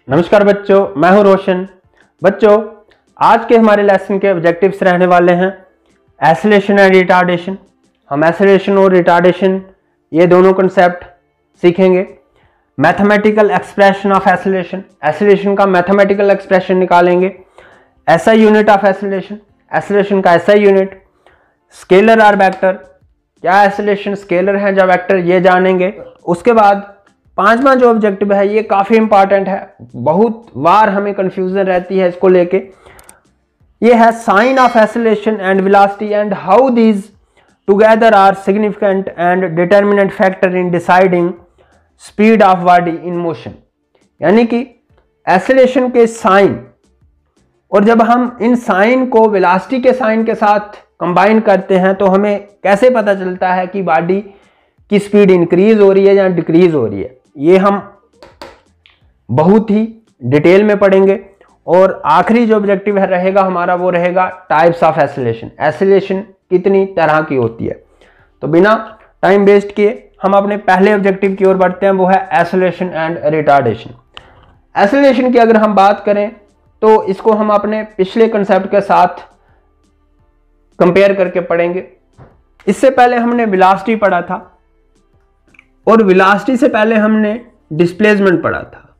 नमस्कार बच्चों, मैं हूं रोशन। बच्चों, आज के हमारे लेसन के ऑब्जेक्टिव्स रहने वाले हैं एसिलेशन एंड रिटार्डेशन। हम एसिलेशन और रिटार्डेशन ये दोनों कंसेप्ट सीखेंगे। Mathematical expression of acceleration, acceleration का मैथमेटिकल एक्सप्रेशन निकालेंगे। SI unit of acceleration, acceleration का एसआई यूनिट। स्केलर और वेक्टर, क्या एसिलेशन स्केलर है या वेक्टर, ये जानेंगे। उसके बाद पांचवा जो ऑब्जेक्टिव है ये काफी इंपॉर्टेंट है, बहुत बार हमें कंफ्यूजन रहती है इसको लेके। ये है sign of acceleration and velocity and how these together are significant and determinant factor in deciding speed of body in motion. यानी कि एसिलेशन के साइन, और जब हम इन साइन को वेलोसिटी के साइन के साथ कंबाइन करते हैं तो हमें कैसे पता चलता है कि बॉडी की स्पीड इंक्रीज हो रही है या डिक्रीज हो रही है, ये हम बहुत ही डिटेल में पढ़ेंगे। और आखिरी जो ऑब्जेक्टिव रहेगा हमारा वो रहेगा टाइप्स ऑफ एसिलेशन, एसिलेशन कितनी तरह की होती है। तो बिना टाइम वेस्ट किए हम अपने पहले ऑब्जेक्टिव की ओर बढ़ते हैं, वो है एसिलेशन एंड रिटार्डेशन। एसिलेशन की अगर हम बात करें तो इसको हम अपने पिछले कंसेप्ट के साथ कंपेयर करके पढ़ेंगे। इससे पहले हमने वेलोसिटी पढ़ा था और वेलोसिटी से पहले हमने डिस्प्लेसमेंट पढ़ा था।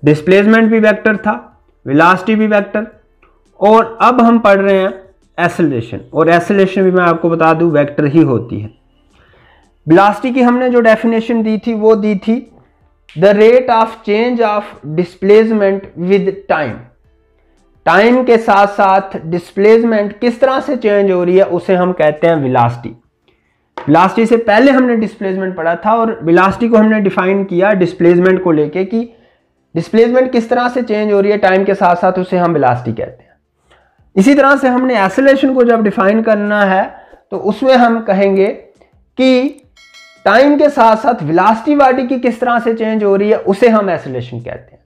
डिस्प्लेसमेंट भी वेक्टर था, वेलोसिटी भी वेक्टर, और अब हम पढ़ रहे हैं एसिलेशन, और एसिलेशन भी मैं आपको बता दूं वेक्टर ही होती है। वेलोसिटी की हमने जो डेफिनेशन दी थी वो दी थी the rate of change of displacement with time. Time के साथ साथ डिस्प्लेसमेंट किस तरह से चेंज हो रही है उसे हम कहते हैं वेलोसिटी। वेलोसिटी से पहले हमने डिस्प्लेसमेंट पढ़ा था और वेलोसिटी को हमने डिफाइन किया डिस्प्लेसमेंट को लेके कि डिस्प्लेसमेंट किस तरह से चेंज हो रही है टाइम के साथ साथ, उसे हम वेलोसिटी कहते हैं। इसी तरह से हमने एसिलेशन को जब डिफाइन करना है तो उसमें हम कहेंगे कि टाइम के साथ साथ वेलोसिटी बॉडी की किस तरह से चेंज हो रही है उसे हम एसिलेशन कहते हैं।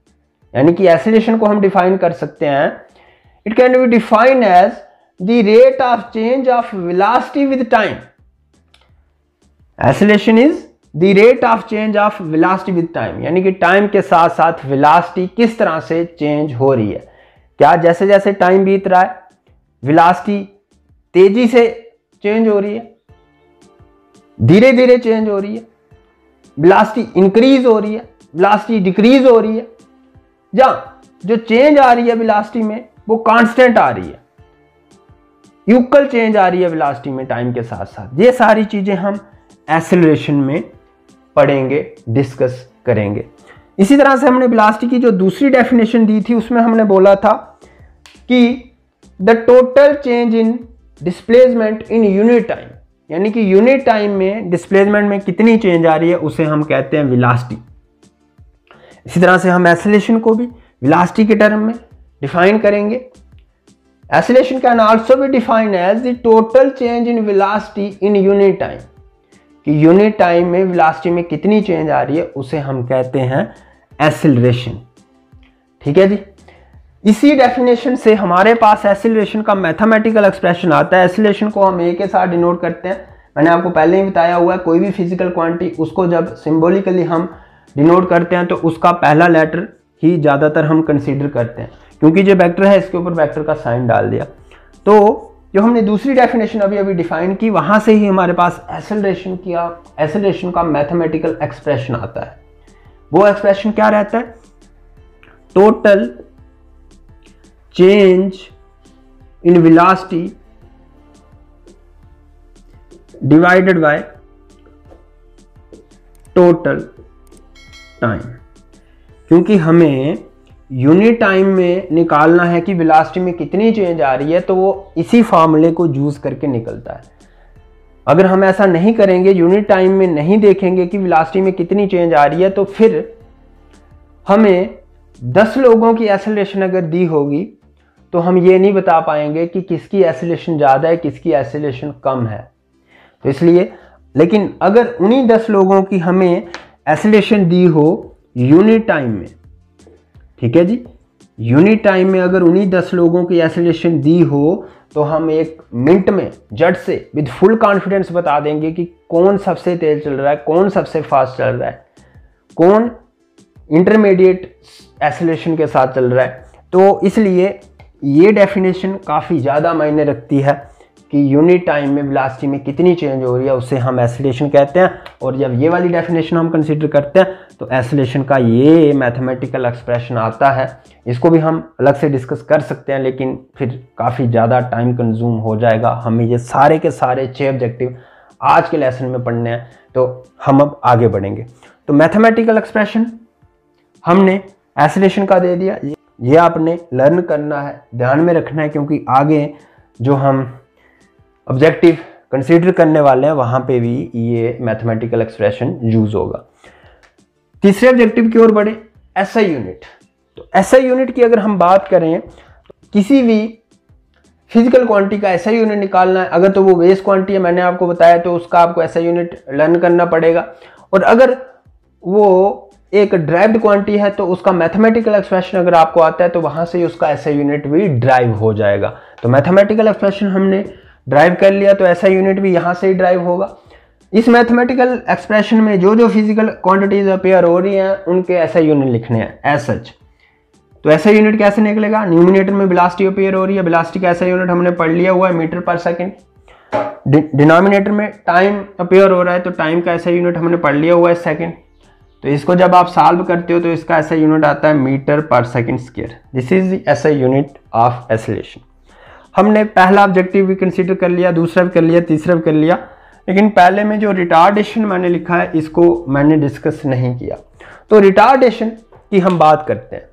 यानी कि एसिलेशन को हम डिफाइन कर सकते हैं, it can be defined as the rate of change of velocity with time. Acceleration is the rate of change of velocity with time, यानी कि टाइम के साथ साथ वेलोसिटी किस तरह से चेंज हो रही है। क्या जैसे जैसे टाइम बीत रहा है वेलोसिटी तेजी से चेंज हो रही है, धीरे धीरे चेंज हो रही है, वेलोसिटी इंक्रीज हो रही है, वेलोसिटी डिक्रीज हो रही है, या जो चेंज आ रही है वेलोसिटी में वो कांस्टेंट आ रही है, इक्वल चेंज आ रही है वेलोसिटी में टाइम के साथ साथ। ये सारी चीजें हम एसिलेशन में पढ़ेंगे, डिस्कस करेंगे। इसी तरह से हमने वेलोसिटी की जो दूसरी डेफिनेशन दी थी उसमें हमने बोला था कि the total change in displacement in unit time, यानी कि यूनिट टाइम में डिस्प्लेसमेंट में कितनी चेंज आ रही है उसे हम कहते हैं वेलोसिटी। इसी तरह से हम एसिलेशन को भी वेलोसिटी के टर्म में डिफाइन करेंगे। Acceleration can also be defined as the total change in velocity in unit time, कि यूनिट टाइम में वेलोसिटी में कितनी चेंज आ रही है उसे हम कहते हैं एसिलरेशन। ठीक है जी। इसी डेफिनेशन से हमारे पास एसिलरेशन का मैथमेटिकल एक्सप्रेशन आता है। एसिलरेशन को हम ए के साथ डिनोट करते हैं। मैंने आपको पहले ही बताया हुआ है, कोई भी फिजिकल क्वांटिटी उसको जब सिंबॉलिकली हम डिनोट करते हैं तो उसका पहला लेटर ही ज़्यादातर हम कंसीडर करते हैं, क्योंकि जो वेक्टर है इसके ऊपर वेक्टर का साइन डाल दिया। तो जो हमने दूसरी डेफिनेशन अभी डिफाइन की वहां से ही हमारे पास एसिलरेशन का मैथमेटिकल एक्सप्रेशन आता है। वो एक्सप्रेशन क्या रहता है? Total change in velocity divided by total time. क्योंकि हमें यूनिट टाइम में निकालना है कि वेलोसिटी में कितनी चेंज आ रही है, तो वो इसी फार्मूले को यूज करके निकलता है। अगर हम ऐसा नहीं करेंगे, यूनिट टाइम में नहीं देखेंगे कि वेलोसिटी में कितनी चेंज आ रही है, तो फिर हमें 10 लोगों की एसिलेशन अगर दी होगी तो हम ये नहीं बता पाएंगे कि किसकी एसिलेशन ज़्यादा है, किसकी एसिलेशन कम है। तो इसलिए, लेकिन अगर उन्हीं 10 लोगों की हमें एसिलेशन दी हो यूनिट टाइम में, ठीक है जी, यूनिट टाइम में अगर उन्हीं 10 लोगों की एसिलेशन दी हो तो हम एक मिनट में जट से विद फुल कॉन्फिडेंस बता देंगे कि कौन सबसे तेज चल रहा है, कौन सबसे फास्ट चल रहा है, कौन इंटरमीडिएट एसिलेशन के साथ चल रहा है। तो इसलिए ये डेफिनेशन काफ़ी ज़्यादा मायने रखती है कि यूनिट टाइम में वेलोसिटी में कितनी चेंज हो रही है, उसे हम एसिलेशन कहते हैं। और जब ये वाली डेफिनेशन हम कंसीडर करते हैं तो एसिलेशन का ये मैथमेटिकल एक्सप्रेशन आता है। इसको भी हम अलग से डिस्कस कर सकते हैं, लेकिन फिर काफ़ी ज़्यादा टाइम कंज्यूम हो जाएगा। हमें ये सारे के सारे 6 ऑब्जेक्टिव आज के लेसन में पढ़ने हैं, तो हम अब आगे बढ़ेंगे। तो मैथमेटिकल एक्सप्रेशन हमने एसिलेशन का दे दिया, ये आपने लर्न करना है, ध्यान में रखना है, क्योंकि आगे जो हम ऑब्जेक्टिव कंसीडर करने वाले हैं वहाँ पे भी ये मैथमेटिकल एक्सप्रेशन यूज होगा। तीसरे ऑब्जेक्टिव की ओर बढ़े, एसआई यूनिट। तो एसआई यूनिट की अगर हम बात करें तो किसी भी फिजिकल क्वांटिटी का एसआई यूनिट निकालना है। अगर तो वो बेस क्वांटिटी है, मैंने आपको बताया, तो उसका आपको एसआई यूनिट लर्न करना पड़ेगा। और अगर वो एक ड्राइव्ड क्वांटिटी है तो उसका मैथमेटिकल एक्सप्रेशन अगर आपको आता है तो वहां से उसका एसआई यूनिट भी ड्राइव हो जाएगा। तो मैथमेटिकल एक्सप्रेशन हमने ड्राइव कर लिया, तो एसआई यूनिट भी यहां से ही ड्राइव होगा। इस मैथमेटिकल एक्सप्रेशन में जो जो फिजिकल क्वांटिटीज अपेयर हो रही हैं उनके एसआई यूनिट लिखने हैं एज सच। तो एसआई यूनिट कैसे निकलेगा? न्यूमिनेटर में वेलोसिटी अपेयर हो रही है, वेलोसिटी का एसआई यूनिट हमने पढ़ लिया हुआ है मीटर पर सेकंड। डिनोमिनेटर में टाइम अपेयर हो रहा है, तो टाइम का एसआई यूनिट हमने पढ़ लिया हुआ है सेकंड। तो इसको जब आप सॉल्व करते हो तो इसका एसआई यूनिट आता है metre per second square. This is the SI unit of acceleration. हमने पहला ऑब्जेक्टिव भी कंसीडर कर लिया, दूसरा भी कर लिया, तीसरा भी कर लिया, लेकिन पहले में जो रिटार्डेशन मैंने लिखा है इसको मैंने डिस्कस नहीं किया। तो रिटार्डेशन की हम बात करते हैं।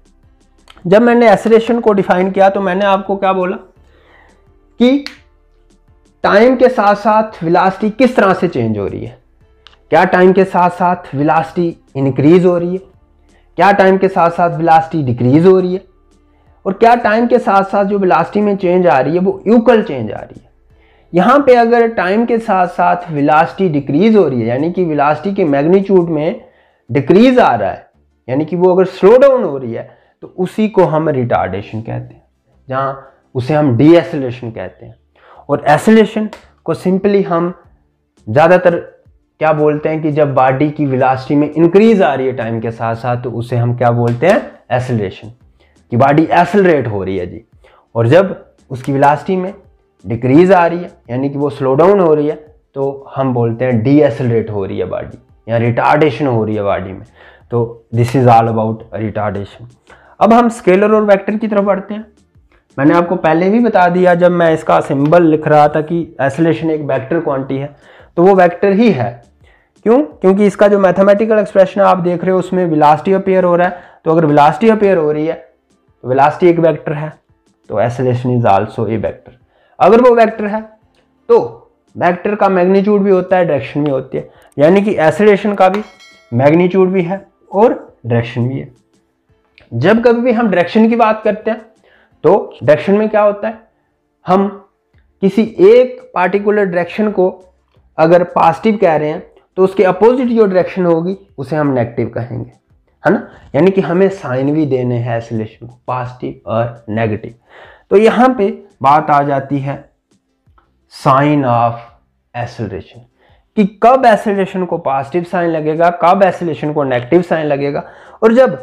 जब मैंने एसिलेशन को डिफाइन किया तो मैंने आपको क्या बोला कि टाइम के साथ साथ वेलोसिटी किस तरह से चेंज हो रही है। क्या टाइम के साथ साथ वेलोसिटी इंक्रीज हो रही है, क्या टाइम के साथ साथ वेलोसिटी डिक्रीज हो रही है, और क्या टाइम के साथ साथ जो वेलोसिटी में चेंज आ रही है वो इक्वल चेंज आ रही है। यहाँ पे अगर टाइम के साथ साथ वेलोसिटी डिक्रीज हो रही है, यानी कि वेलोसिटी के मैग्नीट्यूड में डिक्रीज आ रहा है, यानी कि वो अगर स्लो डाउन हो रही है, तो उसी को हम रिटार्डेशन कहते हैं, जहाँ उसे हम डी एसिलेशन कहते हैं। और एसिलेशन को सिंपली हम ज़्यादातर क्या बोलते हैं कि जब बॉडी की वेलोसिटी में इंक्रीज आ रही है टाइम के साथ साथ, तो उसे हम क्या बोलते हैं? एसिलेशन, कि बॉडी एसिलरेट हो रही है जी। और जब उसकी वेलोसिटी में डिक्रीज आ रही है, यानी कि वो स्लो डाउन हो रही है, तो हम बोलते हैं डी एसिलरेट हो रही है बॉडी, या रिटार्डेशन हो रही है बॉडी में। तो this is all about retardation. अब हम स्केलर और वेक्टर की तरफ बढ़ते हैं। मैंने आपको पहले भी बता दिया जब मैं इसका सिंबल लिख रहा था कि एसिलेशन एक वेक्टर क्वांटिटी है, तो वो वेक्टर ही है। क्यों? क्योंकि इसका जो मैथमेटिकल एक्सप्रेशन आप देख रहे हो उसमें वेलोसिटी अपेयर हो रहा है। तो अगर वेलोसिटी अपेयर हो रही है तो वेलोसिटी एक वेक्टर है, तो acceleration is also a vector. अगर वो वेक्टर है तो वेक्टर का मैग्नीट्यूड भी होता है, डायरेक्शन भी होती है, यानी कि एसिलेशन का भी मैग्नीट्यूड भी है और डायरेक्शन भी है। जब कभी भी हम डायरेक्शन की बात करते हैं तो डायरेक्शन में क्या होता है, हम किसी एक पार्टिकुलर डायरेक्शन को अगर पॉजिटिव कह रहे हैं तो उसके अपोजिट जो डायरेक्शन होगी उसे हम नेगेटिव कहेंगे, है ना। यानी कि हमें साइन भी देने हैं एसिलेशन को, पॉजिटिव और नेगेटिव। तो यहाँ पे बात आ जाती है साइन ऑफ एसिलेशन, कि कब एसिलेशन को पॉजिटिव साइन लगेगा, कब एसिलेशन को नेगेटिव साइन लगेगा। और जब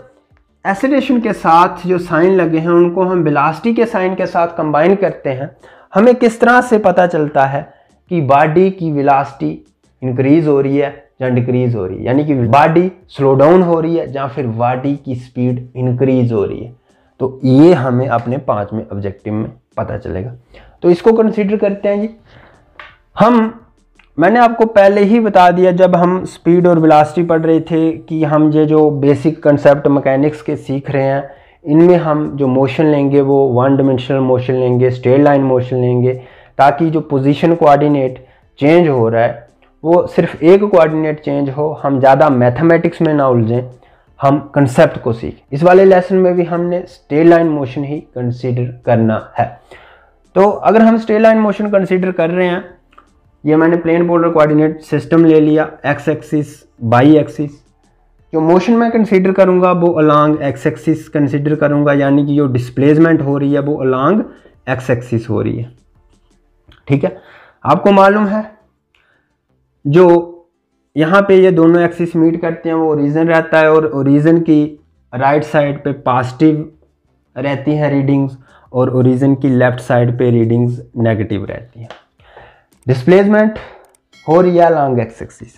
एसिलेशन के साथ जो साइन लगे हैं उनको हम वेलोसिटी के साइन के साथ कंबाइन करते हैं, हमें किस तरह से पता चलता है कि बॉडी की वेलोसिटी इंक्रीज हो रही है या डिक्रीज हो रही है, यानी कि बॉडी स्लो डाउन हो रही है या फिर बॉडी की स्पीड इंक्रीज हो रही है। तो ये हमें अपने 5वें ऑब्जेक्टिव में पता चलेगा। तो इसको कंसीडर करते हैं जी। मैंने आपको पहले ही बता दिया जब हम स्पीड और वेलोसिटी पढ़ रहे थे कि हम ये जो बेसिक कंसेप्ट मैकेनिक्स के सीख रहे हैं, इनमें हम जो मोशन लेंगे वो 1 डायमेंशनल मोशन लेंगे, स्ट्रेट लाइन मोशन लेंगे, ताकि जो पोजीशन कोऑर्डिनेट चेंज हो रहा है वो सिर्फ एक कोऑर्डिनेट चेंज हो, हम ज़्यादा मैथमेटिक्स में ना उलझें, हम कंसेप्ट को सीख। इस वाले लेसन में भी हमने स्ट्रेट लाइन मोशन ही कंसीडर करना है। तो अगर हम स्ट्रेट लाइन मोशन कंसीडर कर रहे हैं, ये मैंने प्लेन पोलर कोऑर्डिनेट सिस्टम ले लिया, एक्स एक्सिस बाई एक्सिस। जो मोशन मैं कंसीडर करूंगा वो अलोंग एक्स एक्सिस कंसीडर करूंगा, यानी कि जो डिस्प्लेसमेंट हो रही है वो अलोंग एक्स एक्सिस हो रही है। ठीक है, आपको मालूम है जो यहाँ पे ये दोनों एक्सिस मीट करते हैं वो ओरिजिन रहता है, और ओरिजिन की राइट साइड पे पॉजिटिव रहती हैं रीडिंग्स और ओरिजिन की लेफ्ट साइड पे रीडिंग्स नेगेटिव रहती हैं। डिस्प्लेसमेंट हो रही है अलॉन्ग एक्स एक्सिस।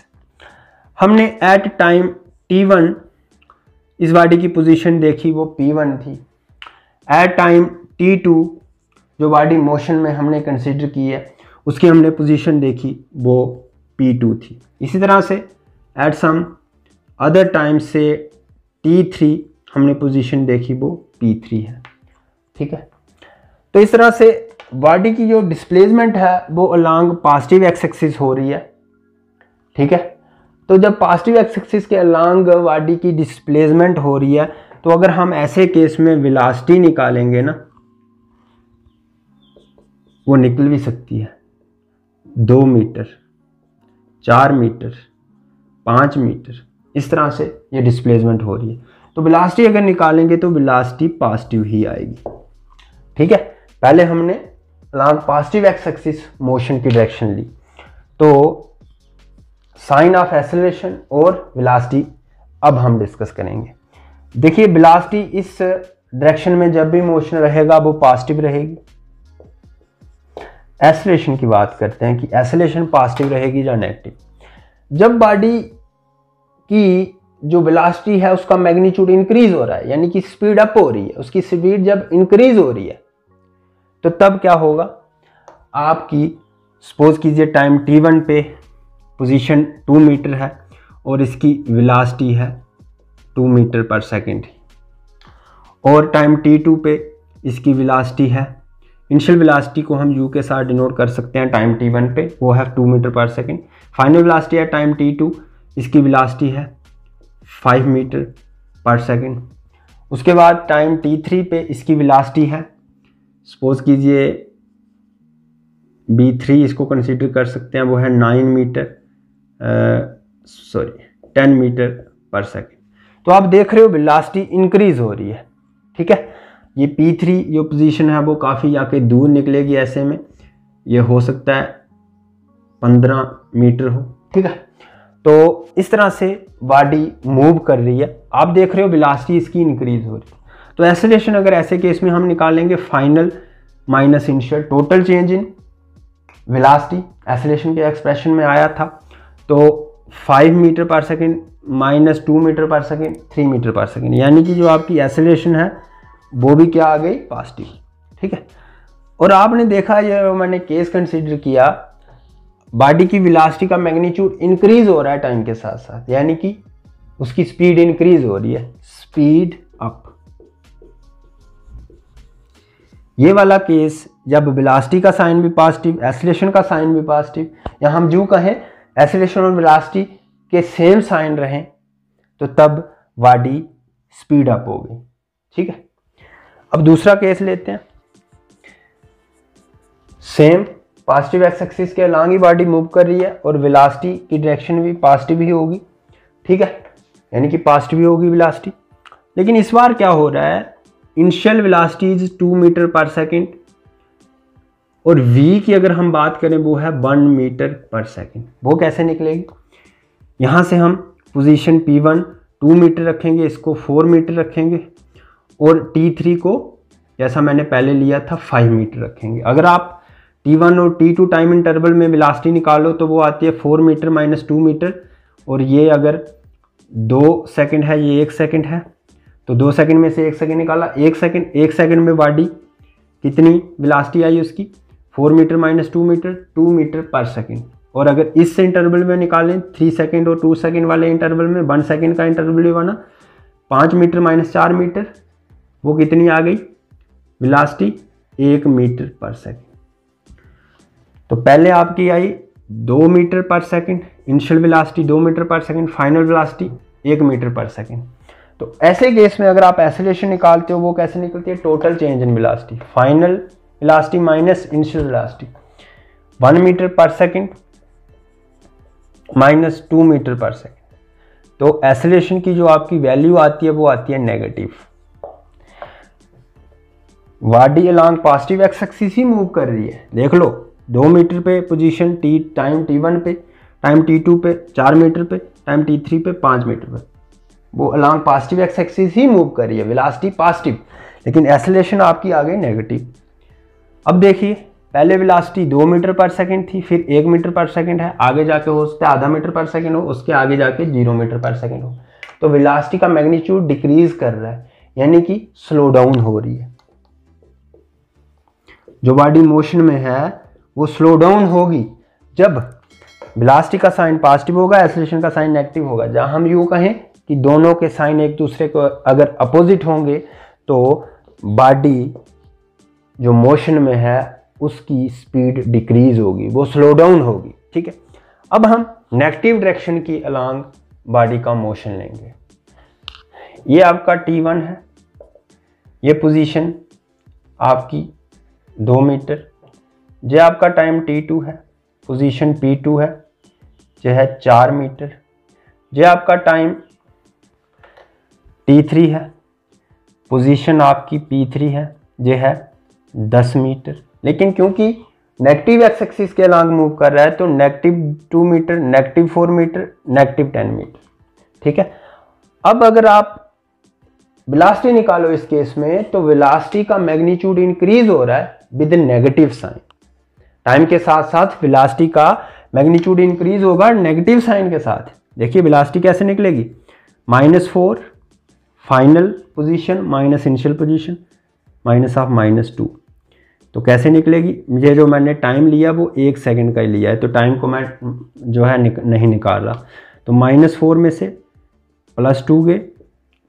हमने एट टाइम t1 इस बॉडी की पोजीशन देखी, वो p1 थी। एट टाइम t2 जो बॉडी मोशन में हमने कंसीडर की है उसकी हमने पोजीशन देखी, वो p2 थी। इसी तरह से एट सम अदर टाइम से t3 हमने पोजीशन देखी, वो p3 है। ठीक है, तो इस तरह से बॉडी की जो डिस्प्लेसमेंट है वो अलॉन्ग पॉजिटिव एक्स एक्सिस हो रही है। ठीक है, तो जब पॉजिटिव एक्स एक्सिस के अलॉन्ग बॉडी की डिस्प्लेसमेंट हो रही है तो अगर हम ऐसे केस में वेलोसिटी निकालेंगे ना, वो निकल भी सकती है 2 मीटर, 4 मीटर, 5 मीटर, इस तरह से ये डिस्प्लेसमेंट हो रही है। तो वेलोसिटी अगर निकालेंगे तो वेलोसिटी पॉजिटिव ही आएगी। ठीक है, पहले हमने along positive x axis motion की डायरेक्शन ली, तो साइन ऑफ एक्सेलरेशन और वेलोसिटी अब हम डिस्कस करेंगे। देखिए, वेलोसिटी इस डायरेक्शन में जब भी मोशन रहेगा वो पॉजिटिव रहेगी। एक्सेलरेशन की बात करते हैं कि एक्सेलरेशन पॉजिटिव रहेगी या नेगेटिव। जब बॉडी की जो वेलोसिटी है उसका मैग्नीट्यूड इंक्रीज हो रहा है, यानी कि स्पीड अप हो रही है, उसकी स्पीड जब इंक्रीज हो रही है तो तब क्या होगा, आपकी सपोज कीजिए टाइम t1 पे पोजीशन 2 मीटर है और इसकी वेलोसिटी है 2 मीटर पर सेकेंड, और टाइम t2 पे इसकी वेलोसिटी है, इनिशियल वेलोसिटी को हम u के साथ डिनोट कर सकते हैं टाइम t1 पे, वो है 2 मीटर पर सेकेंड। फाइनल वेलोसिटी है टाइम t2, इसकी वेलोसिटी है 5 मीटर पर सेकेंड। उसके बाद टाइम t3 पे इसकी वेलोसिटी है, सपोज कीजिए b3 इसको कंसीडर कर सकते हैं, वो है 10 मीटर पर सेकेंड। तो आप देख रहे हो वेलोसिटी इंक्रीज हो रही है। ठीक है, ये p3 जो पोजीशन है वो काफ़ी आके दूर निकलेगी, ऐसे में ये हो सकता है 15 मीटर हो। ठीक है, तो इस तरह से बॉडी मूव कर रही है, आप देख रहे हो वेलोसिटी इसकी इंक्रीज हो रही है। तो एक्सेलरेशन अगर ऐसे केस में हम निकालेंगे final minus initial, total change in velocity acceleration के एक्सप्रेशन में आया था, तो 5 मीटर पर सेकेंड माइनस 2 मीटर पर सेकेंड 3 मीटर पर सेकेंड, यानी कि जो आपकी एक्सेलरेशन है वो भी क्या आ गई, पॉजिटिव। ठीक है, और आपने देखा, ये मैंने केस कंसीडर किया, बॉडी की वेलोसिटी का मैग्नीट्यूड इंक्रीज हो रहा है टाइम के साथ साथ, यानी कि उसकी स्पीड इंक्रीज हो रही है, स्पीड अप। ये वाला केस जब वेलोसिटी का साइन भी पॉजिटिव, एक्सेलरेशन का साइन भी पॉजिटिव, या हम जो कहें एक्सेलरेशन और वेलोसिटी के सेम साइन रहें, तो तब बॉडी स्पीड अप हो गई। ठीक है, अब दूसरा केस लेते हैं। सेम पॉजिटिव एक्स एक्सिस के अलॉन्ग ही बॉडी मूव कर रही है और वेलोसिटी की डायरेक्शन भी पॉजिटिव ही होगी। ठीक है, यानी कि पॉजिटिव ही होगी वेलोसिटी। लेकिन इस बार क्या हो रहा है, इनिशियल वेलोसिटी इज 2 मीटर पर सेकेंड और v की अगर हम बात करें वो है 1 मीटर पर सेकेंड। वो कैसे निकलेगी, यहाँ से हम पोजीशन p1 2 मीटर रखेंगे, इसको 4 मीटर रखेंगे, और t3 को जैसा मैंने पहले लिया था 5 मीटर रखेंगे। अगर आप t1 और t2 टाइम इंटरवल में वेलोसिटी निकालो तो वो आती है 4 मीटर माइनस 2 मीटर, और ये अगर 2 सेकेंड है, ये 1 सेकेंड है, तो 2 सेकेंड में से 1 सेकेंड निकाला, 1 सेकेंड में बॉडी कितनी वेलोसिटी आई उसकी, 4 मीटर माइनस 2 मीटर, 2 मीटर पर सेकेंड। और अगर इस इंटरवल में निकालें 3 सेकेंड और 2 सेकेंड वाले इंटरवल में, 1 सेकेंड का इंटरवल बना, 5 मीटर माइनस 4 मीटर, वो कितनी आ गई वेलोसिटी, 1 मीटर पर सेकेंड। तो पहले आपकी आई 2 मीटर पर सेकेंड, इनिशियल वेलोसिटी 2 मीटर पर सेकेंड, फाइनल वेलोसिटी 1 मीटर पर सेकेंड। तो ऐसे केस में अगर आप एक्सेलरेशन निकालते हो वो कैसे निकलती है, total change in velocity, final velocity minus initial velocity, 1 metre पर सेकेंड माइनस 2 मीटर पर सेकेंड। तो एक्सेलरेशन की जो आपकी वैल्यू आती है वो आती है negative. Body along positive x axis ही मूव कर रही है, देख लो 2 मीटर पे पोजीशन टाइम t1 पे, टाइम t2 पे 4 मीटर पे, टाइम t3 पे 5 मीटर पे। वो अलॉन्ग पॉजिटिव एक्स एक्सिस ही मूव कर रही है, वेलोसिटी पॉजिटिव, लेकिन एक्सेलरेशन आपकी आ गई नेगेटिव। अब देखिए पहले वेलोसिटी 2 मीटर पर सेकंड थी, फिर 1 मीटर पर सेकंड है, आगे जाके हो सकता है आधा मीटर पर सेकंड हो, उसके आगे जाके 0 मीटर पर सेकंड हो। तो वेलोसिटी का मैग्नीट्यूड डिक्रीज कर रहा है, यानी कि स्लो डाउन हो रही है। जो बॉडी मोशन में है वो स्लो डाउन होगी जब वेलोसिटी का साइन पॉजिटिव होगा, एक्सेलरेशन का साइन नेगेटिव होगा। जहां हम यूं कहें कि दोनों के साइन एक दूसरे को अगर अपोजिट होंगे तो बॉडी जो मोशन में है उसकी स्पीड डिक्रीज होगी, वो स्लो डाउन होगी। ठीक है, अब हम नेगेटिव डायरेक्शन की अलॉन्ग बॉडी का मोशन लेंगे। ये आपका T1 है, ये पोजीशन आपकी 2 मीटर, ये आपका टाइम T2 है, पोजीशन P2 है, जो है 4 मीटर, ये आपका टाइम T3 है, पोजीशन आपकी P3 है, ये है 10 मीटर। लेकिन क्योंकि नेगेटिव एक्स एक्सिस के अलॉन्ग मूव कर रहा है तो -2 मीटर, -4 मीटर, -10 मीटर। ठीक है, अब अगर आप वेलोसिटी निकालो इस केस में तो वेलोसिटी का मैग्नीट्यूड इंक्रीज हो रहा है विद नेगेटिव साइन। टाइम के साथ साथ वेलोसिटी का मैग्नीट्यूड इंक्रीज होगा नेगेटिव साइन के साथ। देखिए वेलोसिटी कैसे निकलेगी, -4 final position minus initial position minus of -2। तो कैसे निकलेगी, ये जो मैंने टाइम लिया वो 1 सेकंड का ही लिया है, तो टाइम को मैं जो है नहीं निकाल रहा। तो -4 में से +2 गए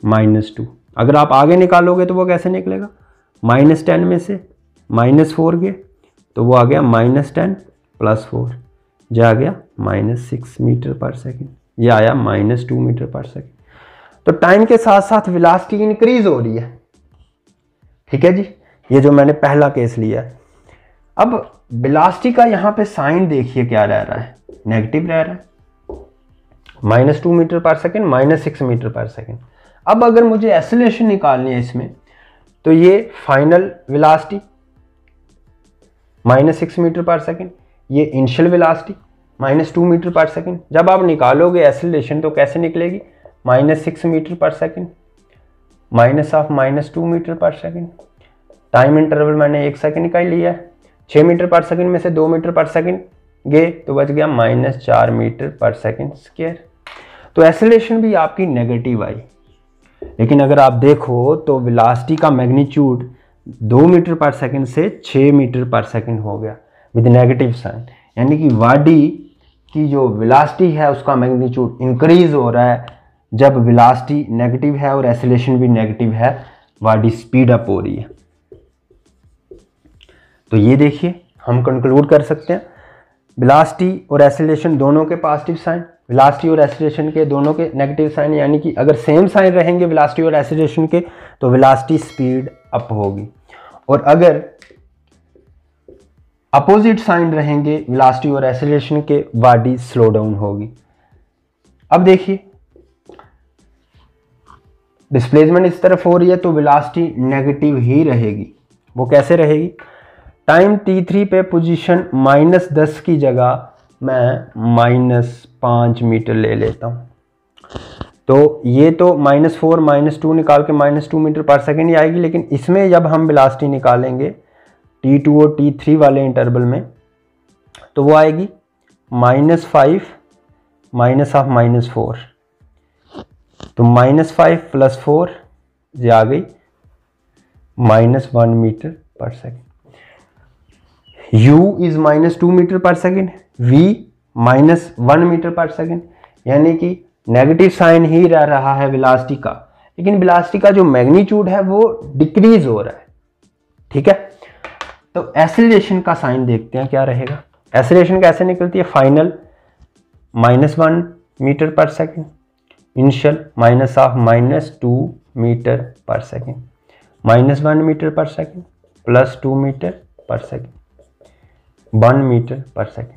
-2। अगर आप आगे निकालोगे तो वो कैसे निकलेगा, -10 में से -4 गए तो वो आ गया -10 + 4, जो आ गया -6 मीटर पर सेकंड, ये आया -2 मीटर पर सेकंड। तो टाइम के साथ साथ वेलोसिटी इंक्रीज हो रही है। ठीक है जी, ये जो मैंने पहला केस लिया है। अब वेलोसिटी का यहाँ पे साइन देखिए क्या रह रहा है, नेगेटिव रह रहा है, -2 metre per second, -6 metre per second. अब अगर मुझे एक्सेलरेशन निकालनी है इसमें तो ये final velocity -6 metre per second, ये initial velocity -2 metre per second. जब आप निकालोगे एक्सेलरेशन तो कैसे निकलेगी, -6 metre per second -2 metre per second. Time interval मैंने 1 सेकंड का ही लिया है, 6 मीटर पर सेकंड में से 2 मीटर पर सेकंड गए तो बच गया -4 मीटर पर सेकंड स्क्वायर। तो एक्सेलरेशन भी आपकी नेगेटिव आई। लेकिन अगर आप देखो तो वेलोसिटी का मैग्नीट्यूड 2 मीटर पर सेकंड से 6 मीटर पर सेकंड हो गया विद नेगेटिव साइन, यानी कि बॉडी की जो वेलोसिटी है उसका मैग्नीट्यूड इंक्रीज हो रहा है जब वेलोसिटी नेगेटिव है और एक्सेलरेशन भी नेगेटिव है, बॉडी स्पीड अप हो रही है। तो ये देखिए हम कंक्लूड कर सकते हैं वेलोसिटी और एक्सेलरेशन दोनों के पॉजिटिव साइन, वेलोसिटी और एक्सेलरेशन के दोनों के नेगेटिव साइन, यानी कि अगर सेम साइन रहेंगे वेलोसिटी और एक्सेलरेशन के तो वेलोसिटी स्पीड अप होगी, और अगर अपोजिट साइन रहेंगे वेलोसिटी और एक्सेलरेशन के बॉडी स्लो डाउन होगी। अब देखिए डिस्प्लेसमेंट इस तरफ हो रही है तो वेलोसिटी नेगेटिव ही रहेगी। वो कैसे रहेगी, टाइम T3 पे पोजीशन -10 की जगह मैं -5 मीटर ले लेता हूँ, तो ये तो -4 -2 निकाल के -2 मीटर पर सेकंड ही आएगी। लेकिन इसमें जब हम वेलोसिटी निकालेंगे T2 और T3 वाले इंटरवल में तो वो आएगी -5 -4, तो -5 + 4 ये आ गई -1 metre per second. U is -2 metre per second, V -1 metre per second, यानी कि नेगेटिव साइन ही रह रहा है वेलोसिटी का, लेकिन वेलोसिटी का जो मैग्नीट्यूड है वो डिक्रीज हो रहा है। ठीक है, तो एक्सेलरेशन का साइन देखते हैं क्या रहेगा। एक्सेलरेशन कैसे निकलती है, final -1 metre per second, initial -2 metre per second, -1 metre per second +2 metre per second, 1 metre per second.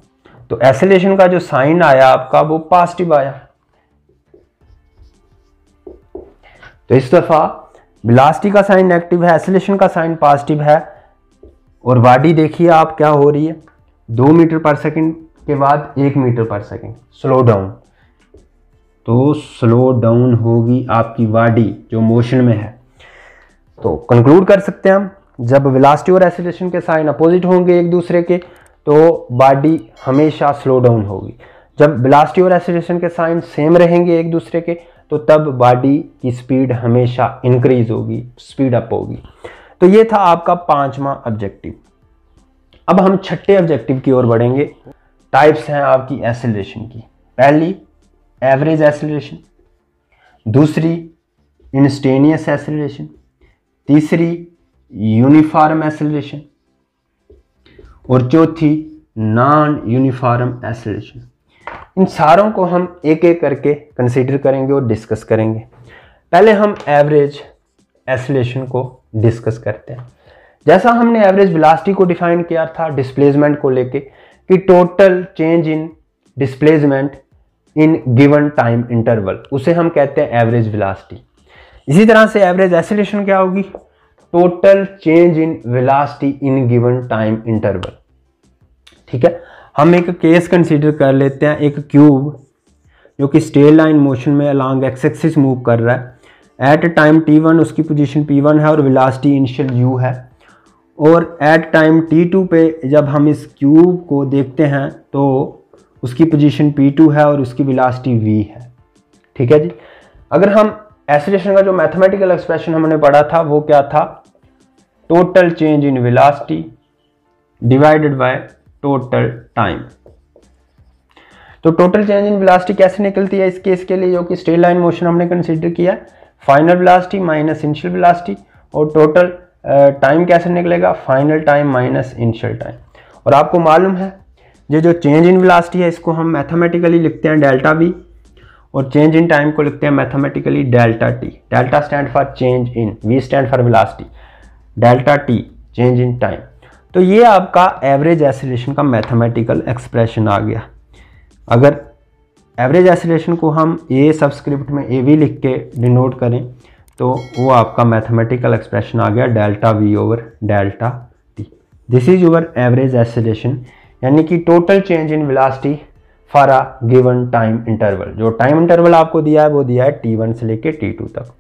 तो एक्सेलरेशन का जो साइन आया आपका वो पॉजिटिव आया। तो इस दफा वेलोसिटी का साइन नेगेटिव है, एक्सेलरेशन का साइन पॉजिटिव है, और बॉडी देखिए आप क्या हो रही है, 2 मीटर पर सेकंड के बाद 1 metre per second slow down. तो स्लो डाउन होगी आपकी बॉडी जो मोशन में है। तो कंक्लूड कर सकते हैं हम, जब वेलोसिटी और एक्सीलरेशन के साइन अपोजिट होंगे एक दूसरे के तो बॉडी हमेशा स्लो डाउन होगी। जब वेलोसिटी और एक्सीलरेशन के साइन सेम रहेंगे एक दूसरे के तो तब बॉडी की स्पीड हमेशा इंक्रीज होगी, स्पीड अप होगी। तो ये था आपका 5वां ऑब्जेक्टिव। अब हम 6ठे ऑब्जेक्टिव की ओर बढ़ेंगे। टाइप्स हैं आपकी एक्सीलरेशन की। पहली एवरेज एक्सीलरेशन, दूसरी इंस्टेनियस एक्सीलरेशन, तीसरी यूनिफॉर्म एक्सीलरेशन और चौथी नॉन यूनिफॉर्म एक्सीलरेशन। इन सारों को हम एक एक करके कंसीडर करेंगे और डिस्कस करेंगे। पहले हम एवरेज एक्सीलरेशन को डिस्कस करते हैं। जैसा हमने एवरेज वेलोसिटी को डिफाइन किया था डिस्प्लेसमेंट को लेके कि total change in displacement in given time interval, उसे हम कहते हैं एवरेज वेलोसिटी। इसी तरह से एवरेज एक्सीलरेशन क्या होगी? Total change in velocity in given time interval. ठीक है, हम एक केस कंसीडर कर लेते हैं। एक क्यूब जो कि स्ट्रेट लाइन मोशन में अलॉन्ग एक्स एक्सिस मूव कर रहा है। एट टाइम t1 उसकी पोजीशन p1 है और वेलोसिटी इनिशियल u है, और एट टाइम t2 पे जब हम इस क्यूब को देखते हैं तो उसकी पोजीशन p2 है और उसकी वेलोसिटी v है। ठीक है जी। अगर हम एक्सीलरेशन का जो मैथमेटिकल एक्सप्रेशन हमने पढ़ा था वो क्या था? Total change in velocity divided by total time. तो टोटल चेंज इन वेलोसिटी कैसे निकलती है इस केस के लिए, जो कि स्ट्रेट लाइन मोशन हमने कंसीडर किया है? Final velocity minus initial velocity. और टोटल टाइम कैसे निकलेगा? Final time minus initial time. और आपको मालूम है ये जो चेंज इन वेलोसिटी है इसको हम मैथमेटिकली लिखते हैं डेल्टा वी, और चेंज इन टाइम को लिखते हैं mathematically delta t. Delta stand for change in, v stand for velocity, delta t change in time. तो ये आपका एवरेज एक्सीलरेशन का मैथमेटिकल एक्सप्रेशन आ गया। अगर एवरेज एक्सीलरेशन को हम ए सबस्क्रिप्ट में ए वी लिख के डिनोट करें तो वो आपका मैथमेटिकल एक्सप्रेशन आ गया delta v over delta T. This is your average acceleration, यानी कि total change in velocity for a given time interval. जो टाइम इंटरवल आपको दिया है वो दिया है t1 से लेके t2 तक।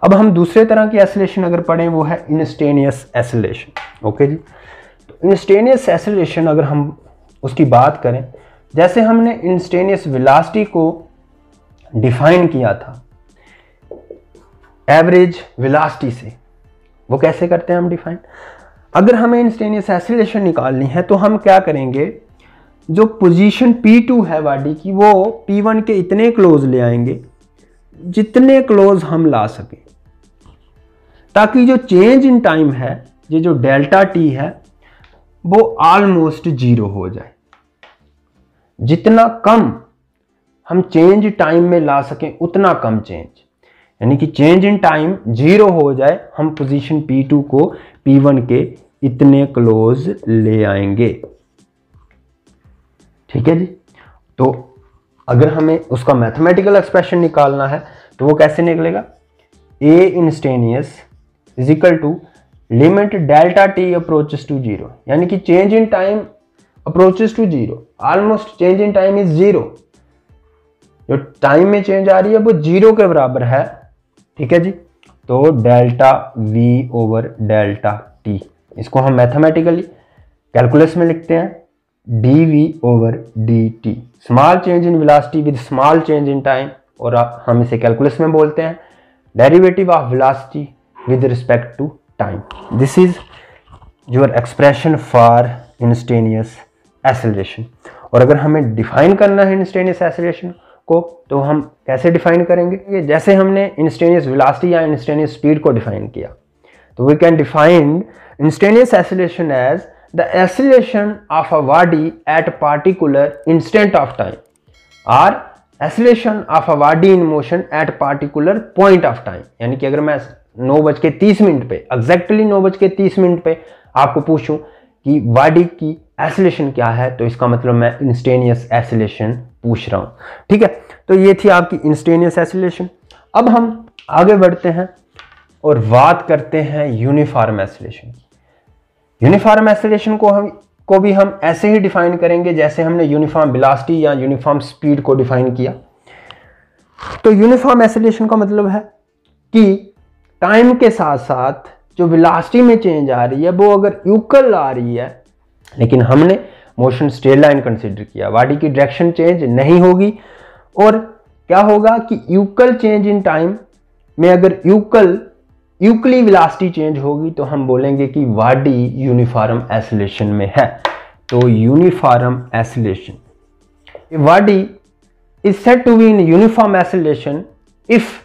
अब हम दूसरे तरह की एक्सीलरेशन अगर पढ़ें वो है इंस्टेनियस एक्सीलरेशन। ओके जी। तो इंस्टेनियस एक्सीलरेशन अगर हम उसकी बात करें, जैसे हमने इंस्टेनियस वेलोसिटी को डिफाइन किया था एवरेज वेलोसिटी से, वो कैसे करते हैं हम डिफाइन? अगर हमें इंस्टेनियस एक्सीलरेशन निकालनी है तो हम क्या करेंगे, जो पोजीशन P2 है बॉडी की वो P1 के इतने क्लोज ले आएंगे जितने क्लोज हम ला सकें, ताकि जो चेंज इन टाइम है, ये जो डेल्टा टी है, वो ऑलमोस्ट जीरो हो जाए। जितना कम हम चेंज टाइम में ला सकें उतना कम चेंज, यानी कि चेंज इन टाइम जीरो हो जाए, हम पोजीशन P2 को P1 के इतने क्लोज ले आएंगे। ठीक है जी। तो अगर हमें उसका मैथमेटिकल एक्सप्रेशन निकालना है तो वो कैसे निकलेगा? A instantaneous is equal to limit delta t approaches to zero, यानी कि change in time approaches to zero, almost change in time is zero. जो टाइम में चेंज आ रही है वो जीरो के बराबर है। ठीक है जी। तो delta v over delta t, इसको हम मैथमेटिकली कैलकुलस में लिखते हैं dv over dt, small change in velocity with small change in time, और हम इसे कैलकुलस में बोलते हैं derivative of velocity with respect to time. This is your expression for instantaneous acceleration. और अगर हमें डिफाइन करना है इंस्टेनियस एक्सीलरेशन को तो हम कैसे डिफाइन करेंगे? जैसे हमने इंस्टेनियस वेलोसिटी या इंस्टेनियस स्पीड को डिफाइन किया, तो we can define instantaneous acceleration as the acceleration of a body at a particular instant of time or acceleration of a body in motion at a particular point of time। यानी कि अगर मैं 9:30 पे exactly 9:30 पे आपको पूछूं कि body की एक्सीलरेशन क्या है, तो इसका मतलब मैं इंस्टेनियस एक्सीलरेशन पूछ रहा हूं। ठीक है, तो ये थी आपकी इंस्टेनियस एक्सीलरेशन। अब हम आगे बढ़ते हैं और बात करते हैं यूनिफॉर्म एक्सीलरेशन की। यूनिफॉर्म एक्सीलरेशन को भी हम ऐसे ही डिफाइन करेंगे जैसे हमने यूनिफॉर्म वेलोसिटी या यूनिफॉर्म स्पीड को डिफाइन किया। तो यूनिफॉर्म एसिलेशन का मतलब है कि टाइम के साथ साथ जो वेलोसिटी में चेंज आ रही है वो अगर इक्वल आ रही है, लेकिन हमने मोशन स्ट्रेट लाइन कंसीडर किया, बॉडी की डायरेक्शन चेंज नहीं होगी, और क्या होगा कि इक्वल चेंज इन टाइम में अगर इक्वली वेलोसिटी चेंज होगी तो हम बोलेंगे कि बॉडी यूनिफॉर्म एसिलेशन में है। तो uniform acceleration, body is said to be in uniform acceleration if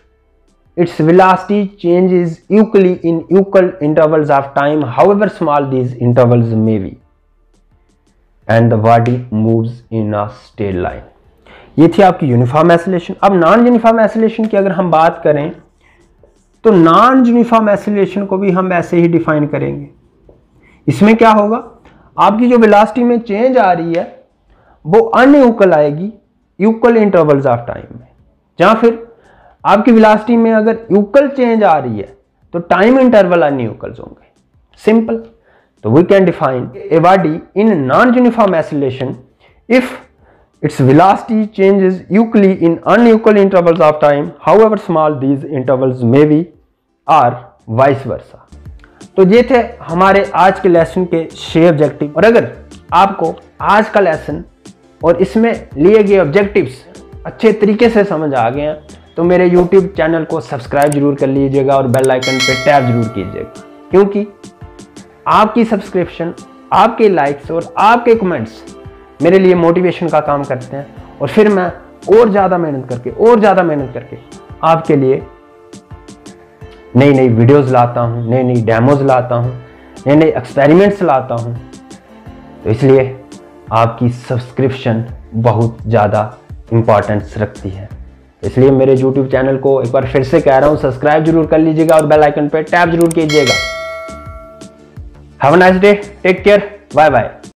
its velocity changes equally in equal intervals of time, however small these intervals may be, and the body moves in a straight line. ये थी आपकी uniform acylation. अब non uniform acylation की अगर हम बात करें तो नॉन यूनिफॉर्म एसिलेशन को भी हम ऐसे ही डिफाइन करेंगे। इसमें क्या होगा, आपकी जो वेलोसिटी में चेंज आ रही है वो अनइक्वल आएगी इक्वल इंटरवल्स ऑफ टाइम में, जहां फिर आपकी वेलोसिटी में अगर इक्वल चेंज आ रही है तो टाइम इंटरवल अनइक्वल्स होंगे। सिंपल। तो we can define a body in non uniform acceleration if its velocity changes equally in unequal intervals of time, however small these intervals may be, or vice versa. तो ये थे हमारे आज के lesson के 6 objective. और अगर आपको आज का लेसन और इसमें लिए गए ऑब्जेक्टिव्स अच्छे तरीके से समझ आ गए हैं तो मेरे YouTube चैनल को सब्सक्राइब जरूर कर लीजिएगा और बेल आइकन पे टैप जरूर कीजिएगा, क्योंकि आपकी सब्सक्रिप्शन, आपके लाइक्स और आपके कमेंट्स मेरे लिए मोटिवेशन का काम करते हैं, और फिर मैं और ज़्यादा मेहनत करके आपके लिए नई नई वीडियोस लाता हूँ, नई नई डेमोज लाता हूँ, नए नए एक्सपेरिमेंट्स लाता हूँ। तो इसलिए आपकी सब्सक्रिप्शन बहुत ज़्यादा इम्पॉर्टेंस रखती है। इसलिए मेरे YouTube चैनल को एक बार फिर से कह रहा हूँ, सब्सक्राइब जरूर कर लीजिएगा और बेल आइकन पे टैप जरूर कीजिएगा। Have a nice day, take care, bye bye.